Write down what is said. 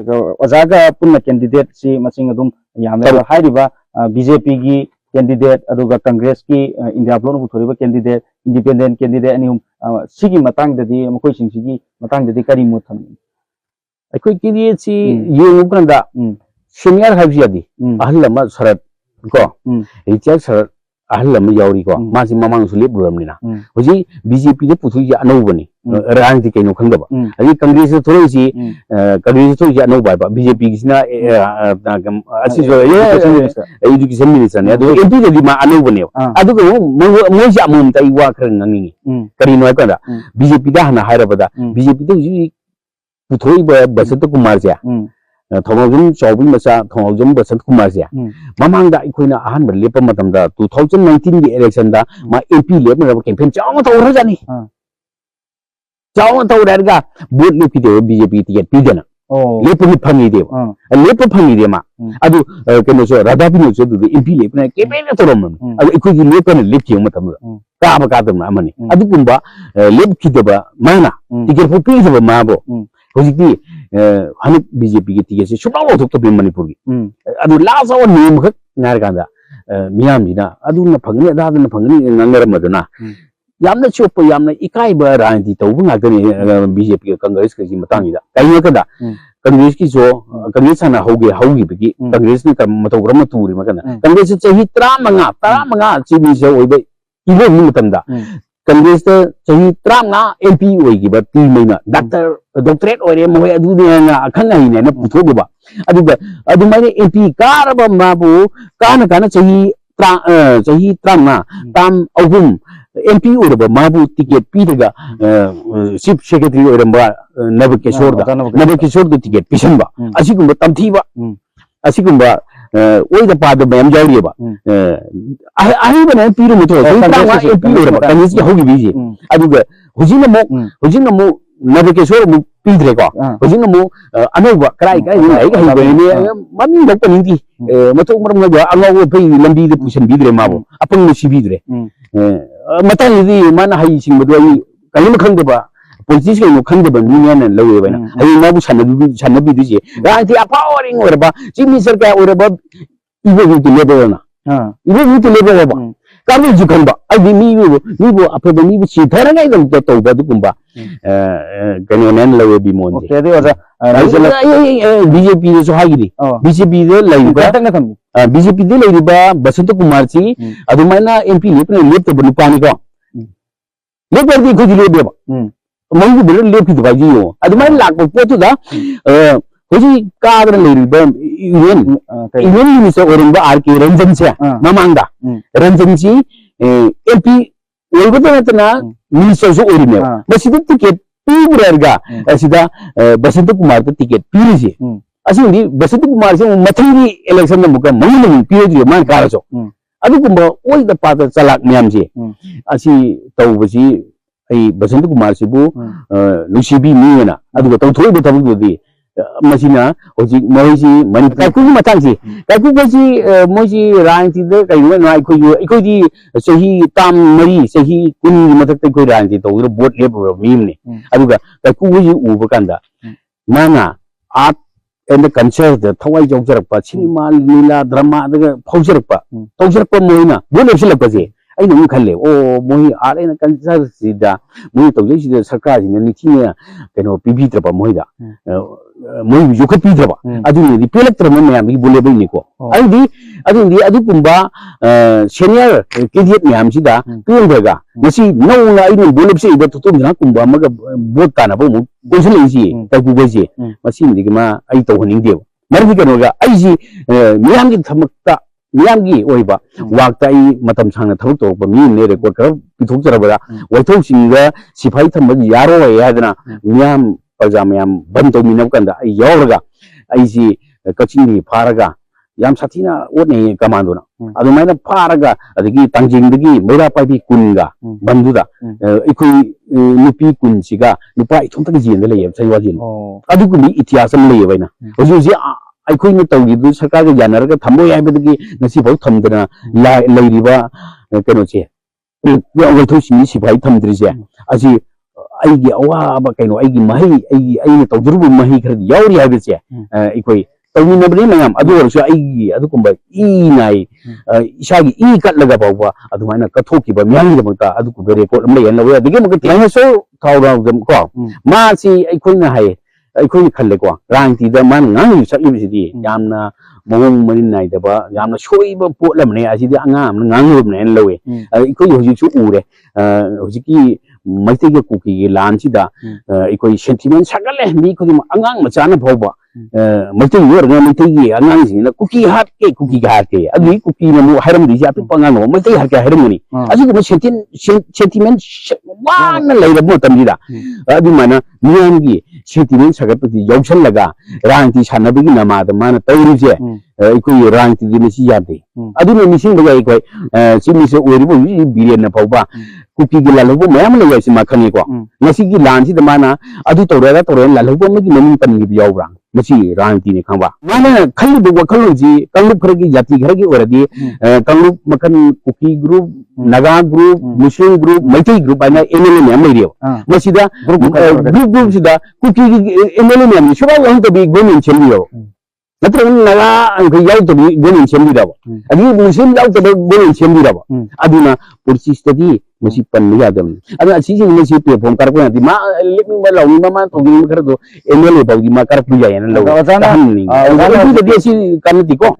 ओजागा पुन्ना कैंडिडेट सी मसिंग अदुम यामना हाइरिबा बीजेपी की कैंडिडेट अदुगा कांग्रेस की इंडिया ब्लॉक पुथोरिबा कैंडिडेट इंडिपेंडेंट कैंडिडेट अनिहुम सिगी मतंगददी मखोय सिंसिगी मतंगददी करी मुथम अखोय की सी येंगुकंदा सीनियर हाबियादी अहलमा शरद को रिचार्ड शरद अहलमा यावरी को मासी ममांग सुले बुरमनिना होजी बीजेपी ने पुथुई अनौबनी राजनीति कइनो खंगबा अभी कांग्रेस थोड़ी सी कांग्रेस थोड़ी अनौबा बीजेपी किसना अच्छी जो एजुकेशन मिनिस्टर ने अदो एमपी दे मा अनौबने अदो मोइ जामुम तै वा खर नंगी करिनो कदा बीजेपी दा हना हायरबदा बीजेपी दे पुथुई बसंत कुमार से थोंगजम चौबी मचा थोंगजम बसंत कुमार से ममांगदा इखोइना अहन लेप मतमदा 2019 की इलेक्शन दा मा एमपी लेप रब कैंपेन चाव तौर जानी चाव तौरगा वोट लेपी दे बीजेपी टिकट पीदना लेप नि फंगी दे लेप फंगी दे मा अदु केनो सो राधा बिनो सो दु एमपी लेप ना कैंपेन तोरम अदु इखोइ लेप ने लेप की मतम का दम अमनी अदु कुंबा लेप की देबा माना टिकट फो पी देबा माबो होजिकी हन बीजेपी की टिकट से सुनाव लौथोक्तबे मणिपुर की अदु लास्ट और नेम खक नारकांदा मियामजिना अदुना फंगनी अदादना फंगनी नंगरमदना यामना चोप यामना इकाइबा राजनीति तौबु ngaगनी बीजेपी कांग्रेस के मतंगदा काइनो कदा कांग्रेस की जो कांग्रेस ना होगी बगी कांग्रेस ने मतौग्रम तुरी मकना कांग्रेस चाही 35 चिबी से ओइबे इबो मतंदा कांग्रेस चाही 35 एमपी ओइगिबा ती मैना डॉक्टरेट ओरे मोय अदुने अखंगाइने न पुथोगबा अदुगा अदुमाइने एमपी कारबा माबु काना चाही 35 ताम अहुम एमपी ओरबा माबु टिकट पीदगा चीफ सेक्रेटरी ओरबा नव किशोर द टिकट पिसनबा असिगुंबा तमथीबा असिगुंबा ओइदा पाद मैम जावरिबा आहिबने पीरु मुतो एमपी ओरबा कांग्रेस की होगी बीजे अदुगा हुजिनमो नव किशोर मु पीद्रे को हुजिनमो अनौबा कराई हाइबने ममी दक्तनिंदी मतो मरम अनौबा फै लंबी दे पुशन बीद्रे माबो अपन सिबीद्रे मतंगदी माना हाई सिंग बदुई कलिम खंगबा पॉलिटिक्स के खंगबा मीने लवे बना हाई माबु सनबी दिजे राजनीति अपावरिंग ओरबा चीफ मिनिस्टर का ओरबा इबो तो लेबल ना इबो तो लेबल बा काबु जुखंबा आई मीबो अफबा मीबु चिथरंगाई दम तो बदुकुंबा कनेन लवे बिमोन ओके दे ओजा बीजेपी जो हागिरी बीजेपी दे लइबा बीजेपी दे लइबा बसंत कुमार सी अदुमाइना एमपी लेपने लेप तो बनुपानी को लेप परदी खुद लेबेबा मंगु बिर लेप की दबाजी हो अदुमाइना लाख पोतुदा होजी कागरा लइबा यूनियन मिनिस्टर ओरंबा आरके रंजन से ममांगा रंजन जी एमपी ओइबतना मिनिस्टर जो ओरिने बसिद टिकट पीब्रगा असिदा बसंत कुमार द टिकट पीरिजे असिंदी बसंत कुमार से मथंगी इलेक्शन में मुका मंगल पीरिजे मान कारसो अदुकुंबा ओइ द पात चलाक म्याम जे असि तौबसी आई बसंत कुमार सिबु नुसीबी मीना अदुगा तौथोइ ब तबुदी मसिना होजी मोइजी मनि काकु मतांसी काकु बसी मोइजी राजनीति द कइनो नाइ इखोजी सही ताम मरी सही कुन मथक कोइ राजनीति तौर वोट लेब मीमने अदुगा काकु बसी उब कांदा माना आर्ट एंड कल्चर द थवाई जौजरपा सिनेमा लीला ड्रामा दग फौजरपा तौजरपा मोइना वोट लेबसलपजे अइनो मु खल्ले ओ मोइ आर्ट एंड कल्चर सिदा मोइ तौजै सिदा सरकार सिने निथिने कनो पिबित्रपा मोइदा मोइ जोखत पीद्रबा अदुनि पेलक्त्रम मैम की बोले बइने को अदुनि अदुकुंबा सीनियर कैंडिडेट मैम सिदा पेलबगा मसी नौना आइनो बोलेबसे इबा तुतुमना कुंबा मग वोट तानाबो मु कोसलेजी तगुबजे मसी निगमा आई तौहनिंगदेव मरदि कनोगा आइजी मैम की थमक्ता मैम की ओइबा वाक्ता आई मतम सांगना थबक तोप मी ने रिकॉर्ड कर पिथोकजरबदा वैथौ सिंगा सिफाई थम यारो यादना मैम प्रजा मैम बंद तौमिनब कंदा यावरगा आइजी कचिंगी फारगा याम साथीना ओने कमांडोना अदुमाइना फारगा अदगी तंजिंगदगी मैरा पाइबी कुनगा बंदुदा इखोई नुपी कुनसिगा नुपा इथोंतगी जेन लेय सैवाजिन अदुगुमी इतिहासम लेय बैना होजी अखोई तौरी सरकार के जानरगा थमो याबदगी नसी बहु थमदना लैरिबा कनो छे वैथौ सिंगी सिफाई थमद्रिसे असि ꯑꯩꯒꯤ ꯑꯋꯥꯕ ꯀꯩꯅꯣ ꯑꯩꯒꯤ ꯃꯍꯩ ꯑꯩꯅ ꯇꯧꯖꯔꯨꯕ ꯃꯍꯩ ꯈꯔꯗꯤ ꯌꯥꯎꯔꯤ ꯍꯥꯏꯕꯁꯦ ꯑꯩꯈꯣꯏ ꯇꯧꯃꯤꯟꯅꯕꯅꯤ ꯃꯌꯥꯝ ꯑꯗꯨ ꯑꯣꯏꯔꯁꯨ ꯑꯩꯒꯤ ꯑꯗꯨꯒꯨꯝꯕ ꯏꯅꯥꯏ ꯏꯁꯥꯒꯤ ꯏ ꯀꯠꯂꯒ ꯐꯥꯎꯕ ꯑꯗꯨꯃꯥꯏꯅ ꯀꯠꯊꯣꯛꯈꯤꯕ ꯃꯌꯥꯝꯒꯤꯗꯃꯛꯇ ꯑꯗꯨꯒꯨꯝꯕ ꯔꯦꯀꯣꯔꯗ ꯑꯃ ꯂꯩꯌꯦꯅ ꯂꯧꯋꯦ ꯑꯗꯨꯒꯤ ꯃꯇꯤꯛ ꯗꯥꯏꯅꯣꯁꯣꯔ ꯊꯥꯎꯔꯥꯎꯗꯝ ꯀꯣ ꯃꯥꯁꯤ ꯑꯩꯈꯣꯏꯅ ꯍꯥꯏꯌꯦ ꯑꯩꯈꯣꯏꯅ ꯈꯜꯂꯦꯀꯣ ꯔꯥꯖꯅꯤꯇꯤꯗ ꯃꯥꯅ ꯉꯥꯡꯂꯤꯕ ꯁꯛꯂꯤꯕꯁꯤꯗꯤ ꯌꯥꯝꯅ ꯃꯑꯣꯡ ꯃꯔꯤꯟ ꯅꯥꯏꯗꯕ ꯌꯥꯝꯅ ꯁꯣꯏꯕ ꯄꯣꯠ ꯑꯃꯅꯦ ꯑꯁꯤꯗꯤ ꯑꯉꯥꯡ ꯑꯃꯅ ꯉꯥꯡꯂꯨꯕꯅꯦꯅ ꯂꯧꯋꯦ ꯑꯩꯈꯣꯏ ꯍꯧꯖꯤꯛꯁꯨ ꯎꯔꯦ ꯍꯧꯖꯤꯛꯀꯤ ꯃꯩꯇꯩꯒ ꯀꯨꯀꯤꯒꯤ ꯂꯥꯟꯁꯤꯗ ꯑꯩꯈꯣꯏ ꯁꯦꯟꯇꯤꯃꯦꯟ ꯁꯥꯒꯠꯂꯦ ꯃꯤ ꯈꯨꯗꯤꯡꯃꯛ ꯑꯉꯥꯡ ꯃꯆꯥꯅ ꯐꯥꯎꯕ ꯃꯩꯇꯩꯒꯤ ꯑꯣꯏꯔꯒ ꯃꯩꯇꯩꯒꯤ ꯑꯉꯥꯡꯁꯤꯡꯅ ꯀꯨꯀꯤ ꯍꯥꯠꯀꯦ ꯀꯨꯀꯤꯒ ꯍꯥꯠꯀꯦ ꯑꯗꯨꯒꯤ ꯀꯨꯀꯤꯅ ꯑꯃꯨꯛ ꯍꯥꯏꯔꯝꯗꯣꯏꯁꯦ ꯑꯄꯤꯛꯄ ꯑꯉꯥꯡ ꯑꯃ ꯃꯩꯇꯩ ꯍꯥꯠꯀꯦ ꯍꯥꯏꯔꯝꯒꯅꯤ ꯑꯁꯤꯒꯨꯝꯕ ꯁꯦꯟꯇꯤꯃꯦꯟ ꯋꯥꯅ ꯂꯩꯔꯕ ꯃꯇꯝꯁꯤꯗ ꯑꯗꯨꯃꯥꯏꯅ ꯃꯤꯌꯥꯝꯒꯤ ꯁꯦꯟꯇꯤꯃꯦꯟ ꯁꯥꯒꯠꯄꯗꯤ ꯌꯥꯎꯁꯜꯂꯒ ꯔꯥꯖꯅꯤꯇꯤ ꯁꯥꯟꯅꯕꯒꯤ ꯅꯃꯥꯗ ꯃꯥꯅ ꯇꯧꯔꯤꯁꯦ ꯑꯩꯈꯣꯏꯒꯤ ꯔꯥꯖꯅꯤꯇꯤꯗꯤ ꯃꯁꯤ ꯌꯥꯗꯦ ꯑꯗꯨꯅ ꯅꯤꯡꯁꯤꯡꯕ ꯌꯥꯏ ꯑꯩꯈꯣꯏ ꯆꯤꯐ ꯃꯤꯅꯤꯁꯇꯔ ꯑꯣꯏꯔꯤꯕ ꯍꯧꯖꯤꯛ ꯕꯤꯔꯦꯟꯅ ꯐꯥꯎꯕ ꯀꯨꯀꯤꯒꯤ ꯂꯥꯜꯍꯧꯕ ꯃꯌꯥꯝ ꯂꯩ ꯍꯥꯏꯁꯤ ꯃꯥ ꯈꯪꯉꯦꯀꯣ ꯉꯁꯤꯒꯤ ꯂꯥꯟꯁꯤꯗ ꯃꯥꯅ ꯑꯗꯨ ꯇꯧꯔꯒ ꯂꯥꯜꯍꯧꯕ ꯑꯃꯒꯤ ꯃꯃꯤꯡ ꯄꯟꯈꯤꯕ ꯌꯥꯎꯕ꯭ꯔꯥ ꯃꯁꯤ ꯔꯥꯖꯅꯤꯇꯤꯅꯤ ꯈꯪꯕ ꯃꯥꯅ ꯈꯜꯂꯤꯕ ꯋꯥꯈꯜꯂꯣꯟꯁꯤ ꯀꯥꯡꯂꯨꯞ ꯈꯔꯒꯤ ꯖꯥꯇꯤ ꯈꯔꯒꯤ ꯑꯣꯏꯔꯗꯤ ꯀꯥꯡꯂꯨꯞ ꯃꯈꯜ cookie group Naga group Muslim group Meitei group ꯍꯥꯏꯅ MLA ꯃꯌꯥꯝ ꯂꯩꯔꯤꯕ ꯃꯁꯤꯗ ꯒ꯭ꯔꯨꯞꯁꯤꯗ ꯀꯨꯀꯤꯒꯤ MLA ꯃꯌꯥꯝꯁꯤ ꯁꯨꯡꯌꯥꯎ ꯌꯥꯎꯗꯕꯤ ꯒꯣꯔꯃꯦꯟ ꯁꯦꯝꯕꯤꯔꯕ ꯅꯠꯇ꯭ꯔꯒ ꯅꯥꯒꯥ ꯑꯩꯈꯣꯏ ꯌꯥꯎꯗꯕꯤ ꯒꯣꯔꯃꯦꯟ ꯁꯦꯝꯕꯤꯔꯕ ꯑꯗꯒꯤ ꯃꯨꯁꯂꯤꯝ ꯌꯥꯎꯗꯕ ꯒꯣꯔꯃꯦꯟ ꯁꯦꯝꯕꯤꯔꯕ ꯑꯗꯨꯅ ꯄꯨꯟꯁꯤꯁꯤꯗꯗꯤ ꯃꯁꯤ ꯄꯟꯕ ꯌꯥꯗꯕꯅꯤ ꯑꯗꯨꯅ ꯑꯁꯤꯁꯤꯡ ꯃꯁꯤ ꯄ꯭ꯂꯦꯠꯐꯣꯝ ꯀꯥꯔꯛꯄ ꯌꯥꯗꯦ ꯃꯥ ꯂꯦꯞꯅꯤꯡꯕ ꯂꯥꯎꯅꯤꯡꯕ ꯃꯥ ꯇꯧꯅꯤꯡꯕ ꯈꯔꯗꯣ MLA ꯐꯥꯎꯗꯤ ꯃꯥ ꯀꯥꯔꯛꯄ ꯌꯥꯏꯌꯦꯅ ꯂꯧꯋꯦ ꯑꯁꯤ ꯀꯥꯟꯅꯗꯦꯀꯣ